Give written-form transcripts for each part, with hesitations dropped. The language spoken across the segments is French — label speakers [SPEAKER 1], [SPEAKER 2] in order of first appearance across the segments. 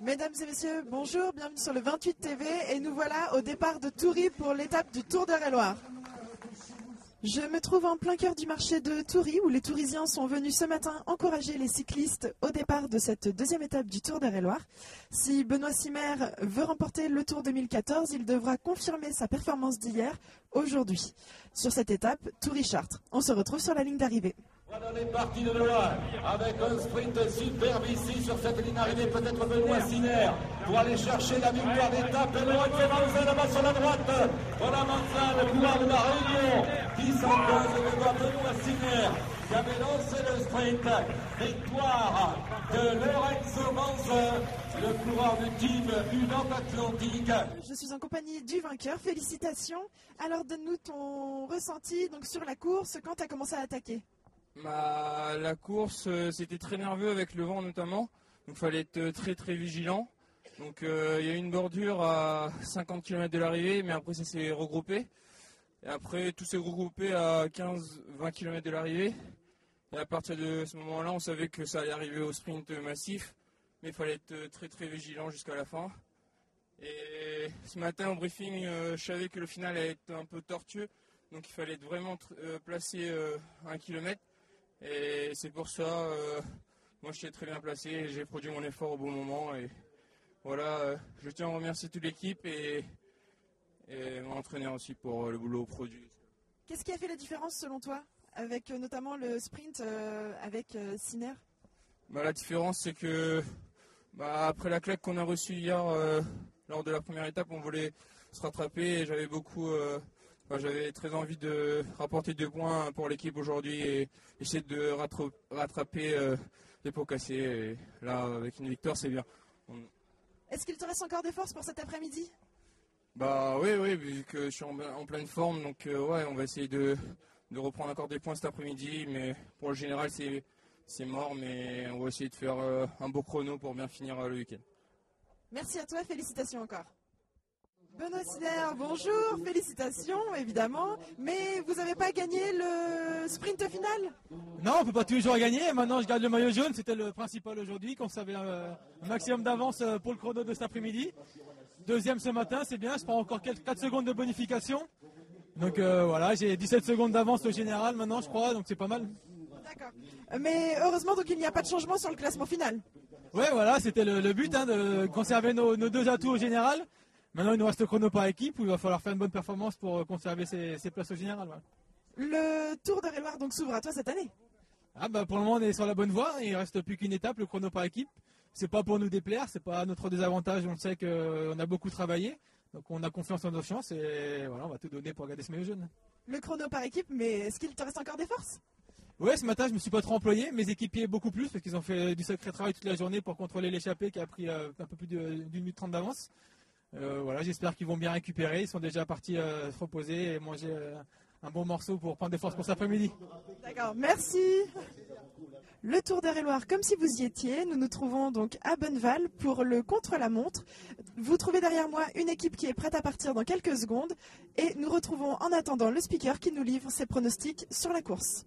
[SPEAKER 1] Mesdames et messieurs, bonjour, bienvenue sur le 28 TV et nous voilà au départ de Toury pour l'étape du Tour d'Eure-et-Loir. Je me trouve en plein cœur du marché de Toury où les Tourisiens sont venus ce matin encourager les cyclistes au départ de cette deuxième étape du Tour d'Eure-et-Loir. Si Benoît Simer veut remporter le Tour 2014, il devra confirmer sa performance d'hier aujourd'hui. Sur cette étape, Toury-Chartres. On se retrouve sur la ligne d'arrivée.
[SPEAKER 2] Voilà les parties de loin, avec un sprint superbe ici sur cette ligne d'arrivée, peut-être Benoît Simer pour aller chercher la victoire d'étape. Benoît Manzan là-bas sur la droite. Voilà Manzan, le couloir de la Réunion, qui s'impose devant Benoît Simer, qui avait lancé le sprint. Victoire de Lorenzo Manzan, le coureur du team Union Atlantique.
[SPEAKER 1] Je suis en compagnie du vainqueur, félicitations. Alors donne-nous ton ressenti donc, sur la course quand tu as commencé à attaquer.
[SPEAKER 3] La course, c'était très nerveux avec le vent notamment, donc il fallait être très très vigilant. Donc il y a eu une bordure à 50 km de l'arrivée, mais après ça s'est regroupé. Et après tout s'est regroupé à 15-20 km de l'arrivée. Et à partir de ce moment-là, on savait que ça allait arriver au sprint massif, mais il fallait être très très vigilant jusqu'à la fin. Et ce matin au briefing, je savais que le final allait être un peu tortueux, donc il fallait être vraiment placé 1 km. Et c'est pour ça, moi j'étais très bien placé, j'ai produit mon effort au bon moment. Et voilà, je tiens à remercier toute l'équipe et mon entraîneur aussi pour le boulot produit.
[SPEAKER 1] Qu'est-ce qui a fait la différence selon toi, avec notamment le sprint avec Simer ?
[SPEAKER 3] La différence c'est que après la claque qu'on a reçue hier lors de la première étape, on voulait se rattraper et j'avais très envie de rapporter 2 points pour l'équipe aujourd'hui et essayer de rattraper les pots cassés. Et là, avec une victoire, c'est bien.
[SPEAKER 1] Est-ce qu'il te reste encore des forces pour cet après-midi ?
[SPEAKER 3] Oui, vu que je suis en pleine forme. Donc, on va essayer de reprendre encore des points cet après-midi. Mais pour le général, c'est mort. Mais on va essayer de faire un beau chrono pour bien finir le week-end.
[SPEAKER 1] Merci à toi, félicitations encore. Benoît Simer, bonjour, félicitations évidemment, mais vous n'avez pas gagné le sprint final ?
[SPEAKER 4] Non, on ne peut pas toujours gagner, maintenant je garde le maillot jaune, c'était le principal aujourd'hui, qu'on savait un maximum d'avance pour le chrono de cet après-midi. Deuxième ce matin, c'est bien, je prends encore 4 secondes de bonification. Donc voilà, j'ai 17 secondes d'avance au général maintenant je crois, donc c'est pas mal.
[SPEAKER 1] D'accord, mais heureusement donc il n'y a pas de changement sur le classement final.
[SPEAKER 4] Ouais voilà, c'était le but de conserver nos 2 atouts au général. Maintenant, il nous reste le chrono par équipe où il va falloir faire une bonne performance pour conserver ses places au général. Ouais.
[SPEAKER 1] Le Tour d'Eure-et-Loir donc s'ouvre à toi cette année ?
[SPEAKER 4] Pour le moment, on est sur la bonne voie. Il ne reste plus qu'une étape, le chrono par équipe. C'est pas pour nous déplaire, c'est pas notre désavantage. On sait qu'on a beaucoup travaillé, donc on a confiance en nos chances et voilà, on va tout donner pour garder ce maillot jaune.
[SPEAKER 1] Le chrono par équipe, mais est-ce qu'il te reste encore des forces ?
[SPEAKER 4] Ouais, ce matin, je me suis pas trop employé. Mes équipiers beaucoup plus parce qu'ils ont fait du sacré travail toute la journée pour contrôler l'échappée qui a pris un peu plus d'1 minute 30 d'avance. J'espère qu'ils vont bien récupérer. Ils sont déjà partis se reposer et manger un bon morceau pour prendre des forces pour cet après-midi.
[SPEAKER 1] D'accord, merci. Le Tour d'Eure-et-Loir, comme si vous y étiez, nous nous trouvons donc à Bonneval pour le contre-la-montre. Vous trouvez derrière moi une équipe qui est prête à partir dans quelques secondes et nous retrouvons en attendant le speaker qui nous livre ses pronostics sur la course.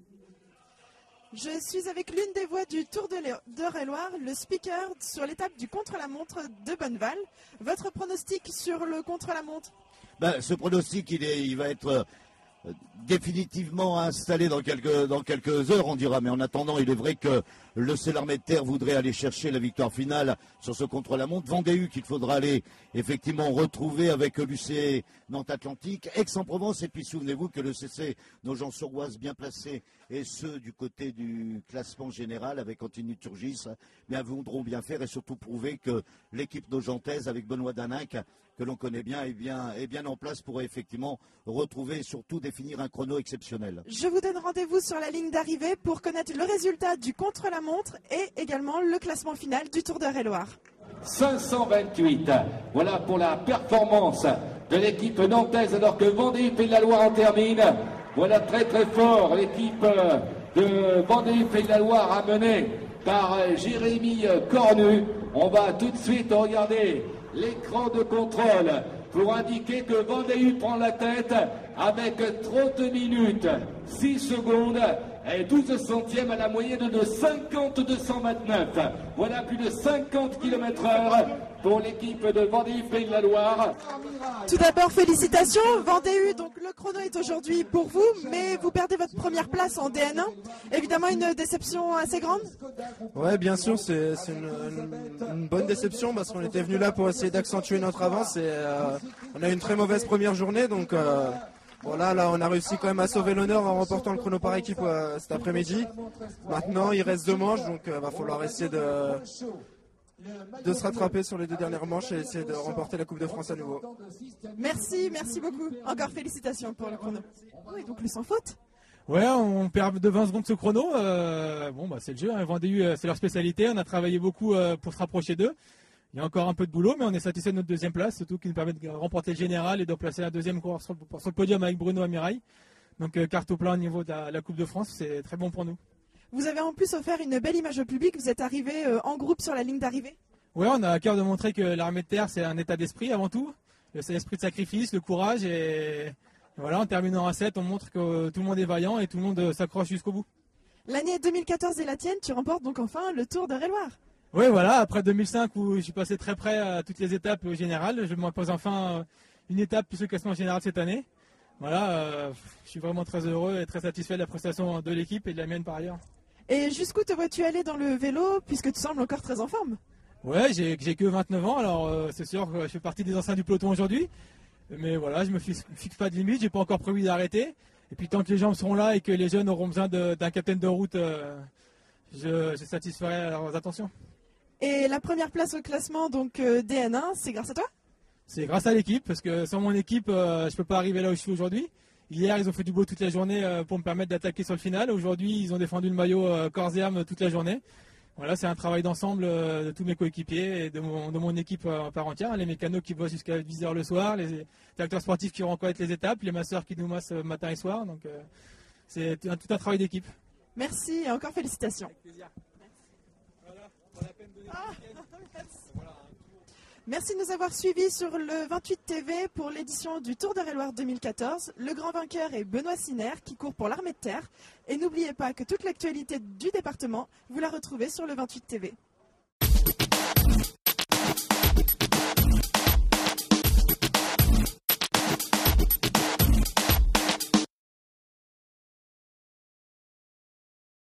[SPEAKER 1] Je suis avec l'une des voix du Tour d'Eure-et-Loir, le speaker sur l'étape du contre-la-montre de Bonneval. Votre pronostic sur le contre-la-montre ?
[SPEAKER 5] Ce pronostic, il va être définitivement installé dans quelques heures, on dira. Mais en attendant, il est vrai que le Cellarmet-Terre voudrait aller chercher la victoire finale sur ce contre-la-montre. Vendée qu'il faudra aller effectivement retrouver avec l'UC Nantes Atlantique, Aix-en-Provence. Et puis souvenez-vous que le CC Nogent-sur-Oise bien placé et ceux du côté du classement général avec Anthony Turgis voudront bien faire et surtout prouver que l'équipe nogentaise avec Benoît Daninck que l'on connaît bien est bien en place pour effectivement retrouver et surtout définir un chrono exceptionnel.
[SPEAKER 1] Je vous donne rendez-vous sur la ligne d'arrivée pour connaître le résultat du contre-la-montre et également le classement final du Tour d'Eure-et-Loir.
[SPEAKER 2] 528, voilà pour la performance de l'équipe nantaise alors que Vendée Pays de la Loire en termine. Voilà très très fort l'équipe de Vendée Pays de la Loire amenée par Jérémy Cornu. On va tout de suite regarder l'écran de contrôle pour indiquer que Vendée prend la tête avec 30 minutes, 6 secondes Et 12 centièmes à la moyenne de 50-229. Voilà plus de 50 km/h pour l'équipe de Vendée Pays de la Loire.
[SPEAKER 1] Tout d'abord, félicitations. Vendée, donc le chrono est aujourd'hui pour vous, mais vous perdez votre première place en DN1. Évidemment, une déception assez grande.
[SPEAKER 6] Ouais, bien sûr, c'est une bonne déception parce qu'on était venu là pour essayer d'accentuer notre avance et on a eu une très mauvaise première journée, donc voilà, là on a réussi quand même à sauver l'honneur en remportant le chrono par équipe cet après-midi. Maintenant, il reste 2 manches, donc va falloir essayer de se rattraper sur les 2 dernières manches et essayer de remporter la Coupe de France à nouveau.
[SPEAKER 1] Merci beaucoup. Encore félicitations pour le chrono. Oui, donc le sans faute.
[SPEAKER 4] Ouais, on perd de 20 secondes ce chrono. Bon, bah, c'est le jeu. Hein. Vendée, c'est leur spécialité. On a travaillé beaucoup pour se rapprocher d'eux. Il y a encore un peu de boulot, mais on est satisfait de notre 2e place, surtout qui nous permet de remporter le général et de placer la 2e course sur le podium avec Bruno Amirail. Donc carte au plein au niveau de la Coupe de France, c'est très bon pour nous.
[SPEAKER 1] Vous avez en plus offert une belle image au public. Vous êtes arrivé en groupe sur la ligne d'arrivée.
[SPEAKER 4] Ouais, on a à cœur de montrer que l'armée de terre, c'est un état d'esprit avant tout. C'est l'esprit de sacrifice, le courage. Et voilà, en terminant à 7, on montre que tout le monde est vaillant et tout le monde s'accroche jusqu'au bout.
[SPEAKER 1] L'année 2014 est la tienne. Tu remportes donc enfin le Tour de Réloir.
[SPEAKER 4] Oui, voilà, après 2005 où je suis passé très près à toutes les étapes générales, je m'impose enfin une étape plus le classement général cette année. Voilà, je suis vraiment très heureux et très satisfait de la prestation de l'équipe et de la mienne par ailleurs.
[SPEAKER 1] Et jusqu'où te vois-tu aller dans le vélo puisque tu sembles encore très en forme?
[SPEAKER 4] Ouais, j'ai que 29 ans, alors c'est sûr que je fais partie des anciens du peloton aujourd'hui. Mais voilà, je me fixe pas de limite, j'ai pas encore prévu d'arrêter. Et puis tant que les jambes seront là et que les jeunes auront besoin d'un capitaine de route, je satisferai leurs attentions.
[SPEAKER 1] Et la première place au classement, donc DN1, c'est grâce à toi?
[SPEAKER 4] C'est grâce à l'équipe, parce que sans mon équipe, je ne peux pas arriver là où je suis aujourd'hui. Hier, ils ont fait du beau toute la journée pour me permettre d'attaquer sur le final. Aujourd'hui, ils ont défendu le maillot corps et âme toute la journée. Voilà, c'est un travail d'ensemble de tous mes coéquipiers et de mon équipe en part entière. Les mécanos qui bossent jusqu'à 10h le soir, les directeurs sportifs qui reconnaissent les étapes, les masseurs qui nous massent matin et soir. Donc, c'est tout un travail d'équipe.
[SPEAKER 1] Merci et encore félicitations.
[SPEAKER 4] Avec plaisir.
[SPEAKER 1] Merci de nous avoir suivis sur le 28 TV pour l'édition du Tour de Réloir 2014. Le grand vainqueur est Benoît Siner qui court pour l'Armée de Terre. Et n'oubliez pas que toute l'actualité du département, vous la retrouvez sur le 28 TV.